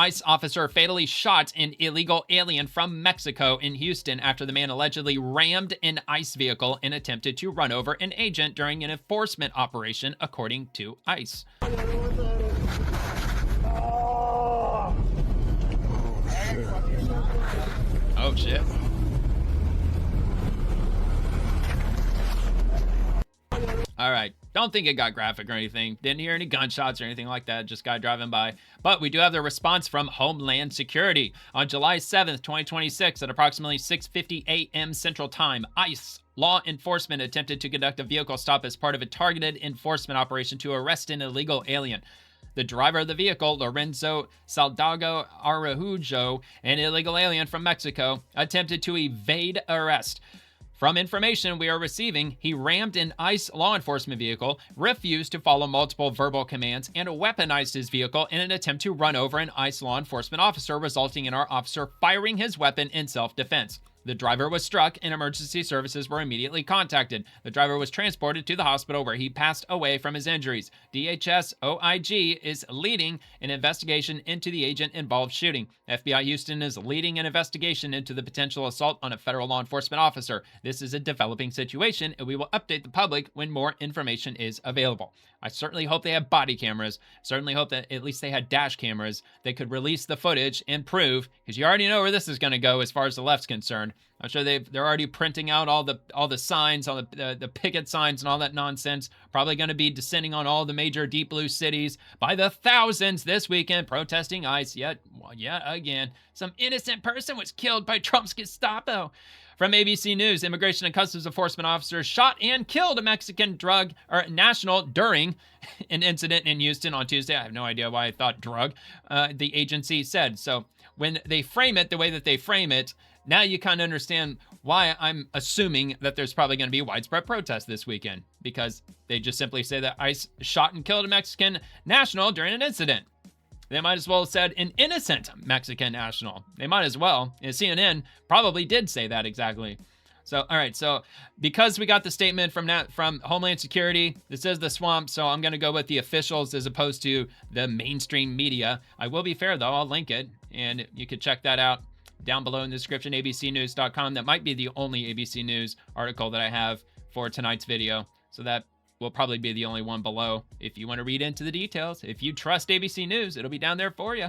ICE officer fatally shot an illegal alien from Mexico in Houston after the man allegedly rammed an ICE vehicle and attempted to run over an agent during an enforcement operation, according to ICE. Oh, shit. All right. Don't think it got graphic or anything. Didn't hear any gunshots or anything like that. Just guy driving by. But we do have the response from Homeland Security. On July 7th, 2026, at approximately 6:50 a.m. Central Time, ICE law enforcement attempted to conduct a vehicle stop as part of a targeted enforcement operation to arrest an illegal alien. The driver of the vehicle, Lorenzo Saldago Araujo, an illegal alien from Mexico, attempted to evade arrest. From information we are receiving, he rammed an ICE law enforcement vehicle, refused to follow multiple verbal commands, and weaponized his vehicle in an attempt to run over an ICE law enforcement officer, resulting in our officer firing his weapon in self-defense. The driver was struck and emergency services were immediately contacted. The driver was transported to the hospital where he passed away from his injuries. DHS OIG is leading an investigation into the agent-involved shooting. FBI Houston is leading an investigation into the potential assault on a federal law enforcement officer. This is a developing situation, and we will update the public when more information is available. I certainly hope they have body cameras. Certainly hope that at least they had dash cameras that could release the footage and prove, because you already know where this is going to go as far as the left's concerned. I'm sure they're already printing out all the signs, all the picket signs and all that nonsense. Probably going to be descending on all the major deep blue cities by the thousands this weekend, protesting ICE yet again. Some innocent person was killed by Trump's Gestapo. From ABC News, Immigration and Customs Enforcement officers shot and killed a Mexican drug national during an incident in Houston on Tuesday. I have no idea why I thought drug. The agency said. So when they frame it the way that they frame it, now you kind of understand why I'm assuming that there's probably going to be widespread protest this weekend, because they just simply say that ICE shot and killed a Mexican national during an incident. They might as well have said an innocent Mexican national. They might as well. And CNN probably did say that exactly. So, all right. So because we got the statement from Homeland Security, this is the swamp. So I'm going to go with the officials as opposed to the mainstream media. I will be fair, though. I'll link it, and you can check that out down below in the description, abcnews.com. That might be the only ABC News article that I have for tonight's video. So that will probably be the only one below if you want to read into the details. If you trust ABC News, it'll be down there for you.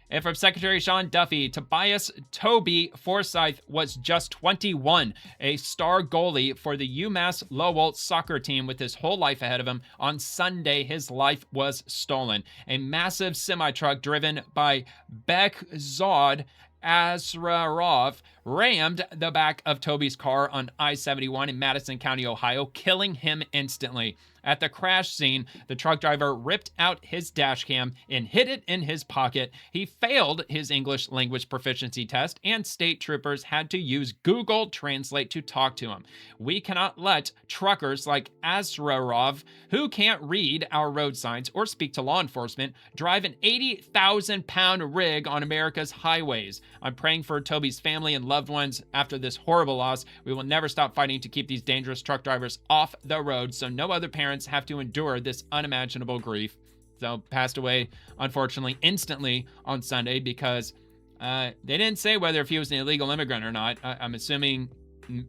And from Secretary Sean Duffy, Tobias Toby Forsyth was just 21, a star goalie for the UMass Lowell soccer team with his whole life ahead of him. On Sunday, his life was stolen. A massive semi-truck driven by Bekzod Asrarov rammed the back of Toby's car on I-71 in Madison County, Ohio, killing him instantly. At the crash scene, the truck driver ripped out his dash cam and hid it in his pocket. He failed his English language proficiency test, and state troopers had to use Google Translate to talk to him. We cannot let truckers like Asrarov, who can't read our road signs or speak to law enforcement, drive an 80,000-pound rig on America's highways. I'm praying for Toby's family and loved ones after this horrible loss. We will never stop fighting to keep these dangerous truck drivers off the road so no other parents have to endure this unimaginable grief. So passed away, unfortunately, instantly on Sunday because they didn't say whether if he was an illegal immigrant or not. I'm assuming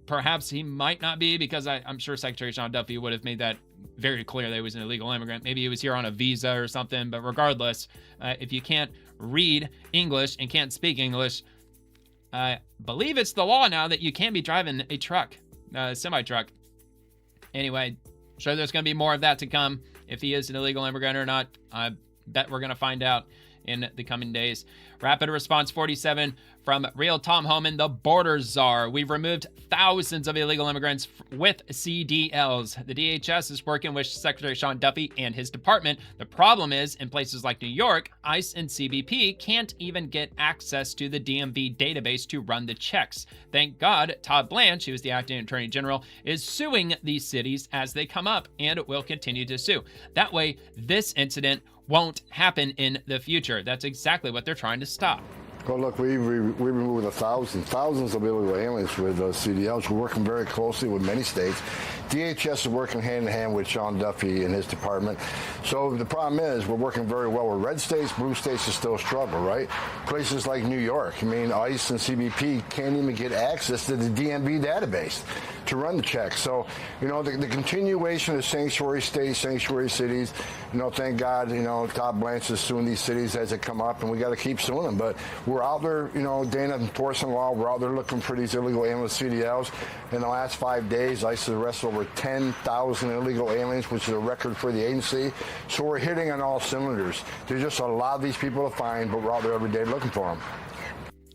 perhaps he might not be, because I'm sure Secretary Sean Duffy would have made that very clear that he was an illegal immigrant. Maybe he was here on a visa or something, but regardless, if you can't read English and can't speak English, I believe it's the law now that you can't be driving a truck, semi-truck. Anyway, sure there's going to be more of that to come. If he is an illegal immigrant or not, I bet we're going to find out in the coming days. Rapid Response 47 from Real Tom Homan, the border czar. We've removed thousands of illegal immigrants with CDLs. The DHS is working with Secretary Sean Duffy and his department. The problem is, in places like New York, ICE and CBP can't even get access to the DMV database to run the checks. Thank God, Todd Blanche, who is the acting attorney general, is suing these cities as they come up and will continue to sue. That way, this incident won't happen in the future. That's exactly what they're trying to stop. Well, look, we removed thousands of illegal aliens with CDLs. We're working very closely with many states. DHS is working hand in hand with Sean Duffy and his department. So the problem is we're working very well with red states. Blue states is still a struggle, right? Places like New York, I mean, ICE and CBP can't even get access to the DMV database to run the checks. So, you know, the continuation of sanctuary states, sanctuary cities, you know, thank God, you know, God Blanche is suing these cities as they come up, and we got to keep suing them. But we're out there, you know, Dana enforcing law. We're out there looking for these illegal alien CDLs. In the last 5 days, ICE has arrested over 10,000 illegal aliens, which is a record for the agency. So we're hitting on all cylinders. There's just a lot of these people to find, but we're out there every day looking for them.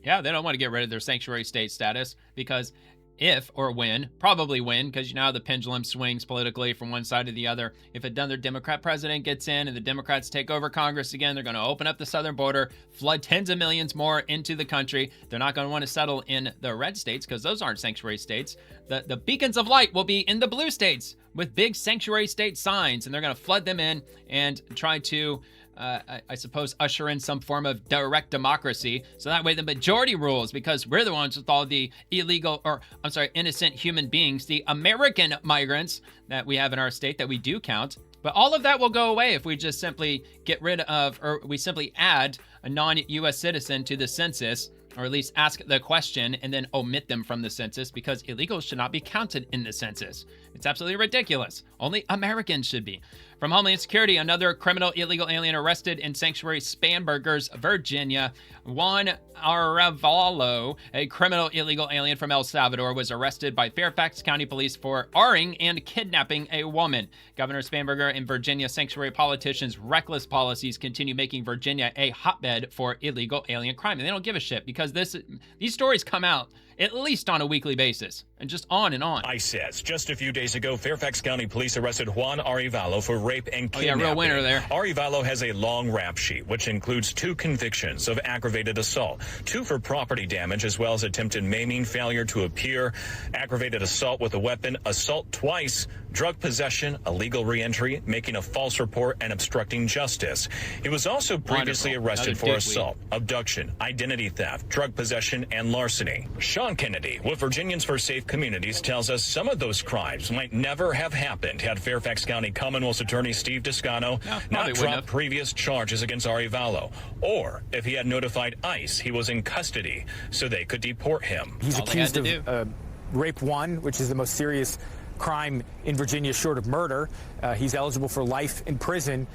Yeah, they don't want to get rid of their sanctuary state status because if or when, probably when, because you know how the pendulum swings politically from one side to the other. If another Democrat president gets in and the Democrats take over Congress again, they're going to open up the southern border, flood tens of millions more into the country. They're not going to want to settle in the red states because those aren't sanctuary states. The beacons of light will be in the blue states with big sanctuary state signs, and they're going to flood them in and try to I suppose, usher in some form of direct democracy. So that way the majority rules, because we're the ones with all the innocent human beings, the American migrants that we have in our state that we do count. But all of that will go away if we just simply get rid of, or we simply add a non-U.S. citizen to the census, or at least ask the question and then omit them from the census, because illegals should not be counted in the census. It's absolutely ridiculous. Only Americans should be. From Homeland Security, another criminal illegal alien arrested in sanctuary Spanburgers, Virginia. Juan Arevalo, a criminal illegal alien from El Salvador, was arrested by Fairfax County Police for arring and kidnapping a woman. Governor Spanberger and Virginia sanctuary politicians' reckless policies continue making Virginia a hotbed for illegal alien crime. And they don't give a shit, because these stories come out at least on a weekly basis, and just on and on. ICE says just a few days ago, Fairfax County Police arrested Juan Arevalo for rape and kidnapping. Real winner there. Arevalo has a long rap sheet, which includes 2 convictions of aggravated assault, 2 for property damage, as well as attempted maiming, failure to appear, aggravated assault with a weapon, assault twice, drug possession, illegal reentry, making a false report, and obstructing justice. He was also previously arrested for assault, abduction, identity theft, drug possession, and larceny. Sean Kennedy with Virginians for Safe Communities tells us some of those crimes might never have happened had Fairfax County Commonwealth's Attorney Steve Descano not dropped previous charges against Arevalo, or if he had notified ICE he was in custody so they could deport him. He's accused of rape 1, which is the most serious crime in Virginia short of murder. He's eligible for life in prison,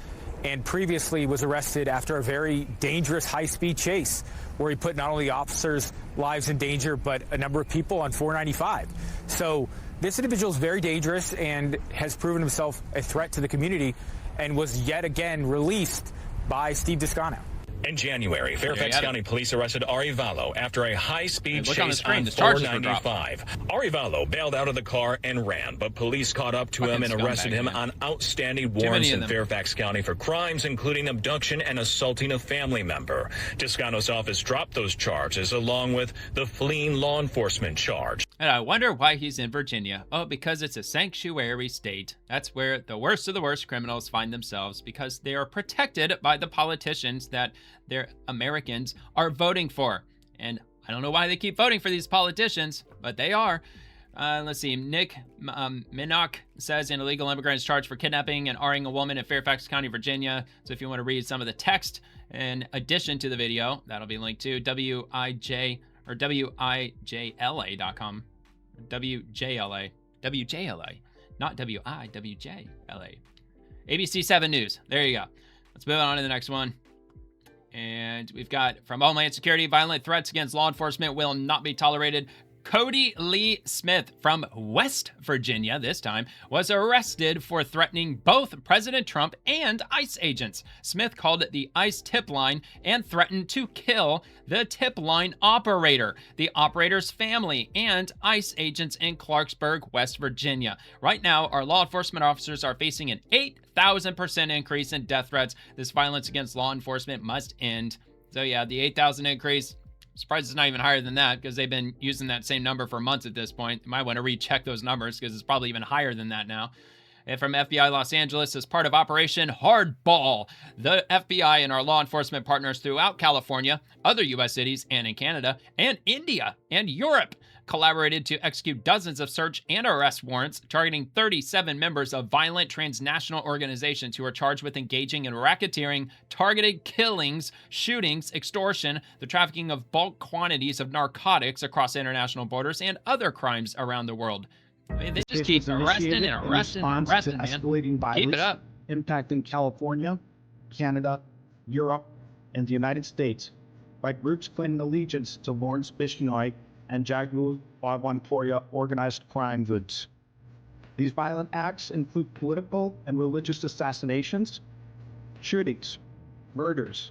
and previously was arrested after a very dangerous high-speed chase where he put not only officers' lives in danger, but a number of people on 495. So this individual is very dangerous and has proven himself a threat to the community, and was yet again released by Steve Descano. In January, Fairfax County Police arrested Arevalo after a high-speed chase on 495. Arevalo bailed out of the car and ran, but police caught up to him and arrested him on outstanding warrants in Fairfax County for crimes including abduction and assaulting a family member. Descano's office dropped those charges along with the fleeing law enforcement charge. And I wonder why he's in Virginia. Oh, because it's a sanctuary state. That's where the worst of the worst criminals find themselves, because they are protected by the politicians that their Americans are voting for. And I don't know why they keep voting for these politicians, but they are. Let's see. Nick Minnock says an illegal immigrant is charged for kidnapping and arring a woman in Fairfax County, Virginia. So if you want to read some of the text in addition to the video, that'll be linked to WIJLA.com. WJLA, not WIWJLA. ABC 7 News. There you go. Let's move on to the next one. And we've got from Homeland Security, violent threats against law enforcement will not be tolerated. Cody Lee Smith from West Virginia, this time, was arrested for threatening both President Trump and ICE agents. Smith called it the ICE tip line and threatened to kill the tip line operator, the operator's family, and ICE agents in Clarksburg, West Virginia. Right now, our law enforcement officers are facing an 8,000% increase in death threats. This violence against law enforcement must end. So yeah, the 8,000 increase. Surprised it's not even higher than that, because they've been using that same number for months at this point. You might want to recheck those numbers, because it's probably even higher than that now. And from FBI Los Angeles, as part of Operation Hardball, the FBI and our law enforcement partners throughout California, other U.S. cities, and in Canada, and India, and Europe collaborated to execute dozens of search and arrest warrants targeting 37 members of violent transnational organizations who are charged with engaging in racketeering, targeted killings, shootings, extortion, the trafficking of bulk quantities of narcotics across international borders, and other crimes around the world. I mean, they just keep arresting and arresting and arresting, man. Escalating violence Keep it up. impacting California, Canada, Europe, and the United States by groups claiming allegiance to Lawrence Bishnoi and Jagu Bhavanporia organized crime groups. These violent acts include political and religious assassinations, shootings, murders,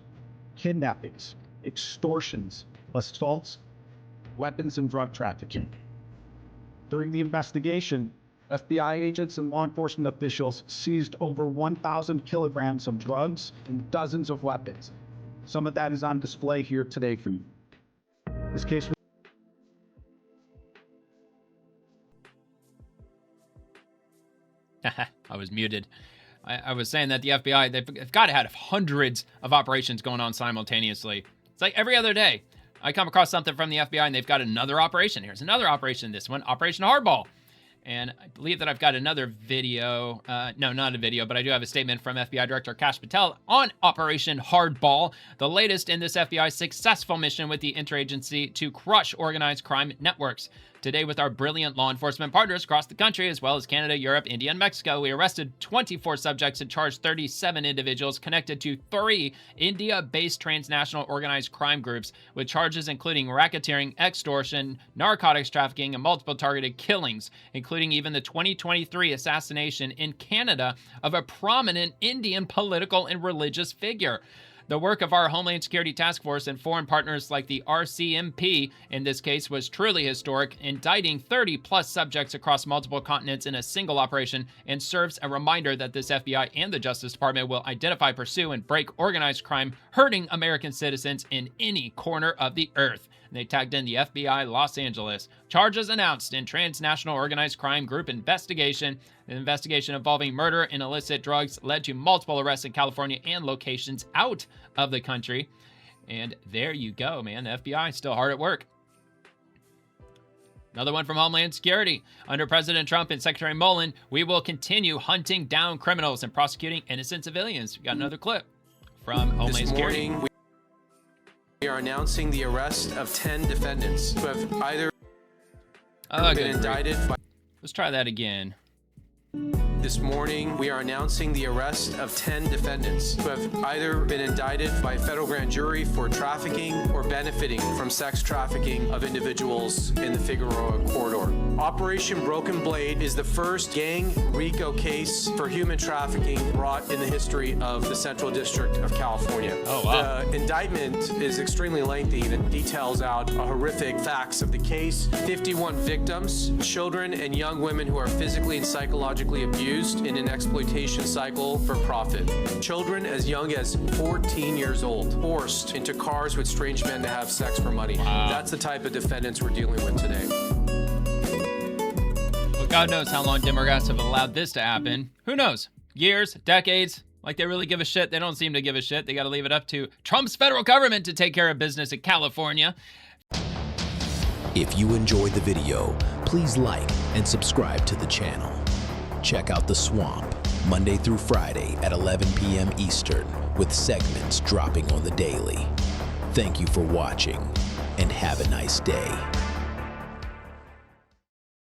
kidnappings, extortions, assaults, weapons, and drug trafficking. During the investigation, FBI agents and law enforcement officials seized over 1,000 kilograms of drugs and dozens of weapons. Some of that is on display here today for you. This case was I was muted. I was saying that the FBI, they've got to have hundreds of operations going on simultaneously. It's like every other day, I come across something from the FBI and they've got another operation. Here's another operation, this one, Operation Hardball. And I believe that I've got another video, no, not a video, but I do have a statement from FBI Director Kash Patel on Operation Hardball, the latest in this FBI successful mission with the interagency to crush organized crime networks. Today, with our brilliant law enforcement partners across the country, as well as Canada, Europe, India, and Mexico, we arrested 24 subjects and charged 37 individuals connected to 3 India-based transnational organized crime groups with charges including racketeering, extortion, narcotics trafficking, and multiple targeted killings, including even the 2023 assassination in Canada of a prominent Indian political and religious figure. The work of our Homeland Security Task Force and foreign partners like the RCMP in this case was truly historic, indicting 30-plus subjects across multiple continents in a single operation, and serves a reminder that this FBI and the Justice Department will identify, pursue, and break organized crime hurting American citizens in any corner of the earth. And they tagged in the FBI Los Angeles. Charges announced in transnational organized crime group investigation. An investigation involving murder and illicit drugs led to multiple arrests in California and locations out of the country. And there you go, man. The FBI still hard at work. Another one from Homeland Security. Under President Trump and Secretary Mullen, we will continue hunting down criminals and prosecuting innocent civilians. We got another clip from Homeland Security. This morning, we are announcing the arrest of 10 defendants who have either been indicted by... Let's try that again. This morning, we are announcing the arrest of 10 defendants who have either been indicted by a federal grand jury for trafficking or benefiting from sex trafficking of individuals in the Figueroa corridor. Operation Broken Blade is the first gang RICO case for human trafficking brought in the history of the Central District of California. Oh, wow. The indictment is extremely lengthy and it details out horrific facts of the case. 51 victims, children and young women who are physically and psychologically abused in an exploitation cycle for profit. Children as young as 14 years old, forced into cars with strange men to have sex for money. Wow. That's the type of defendants we're dealing with today. Well, God knows how long Democrats have allowed this to happen. Who knows? Years, decades. Like they really give a shit. They don't seem to give a shit. They got to leave it up to Trump's federal government to take care of business in California. If you enjoyed the video, please like and subscribe to the channel. Check out The Swamp, Monday through Friday at 11 p.m. Eastern, with segments dropping on the daily. Thank you for watching, and have a nice day.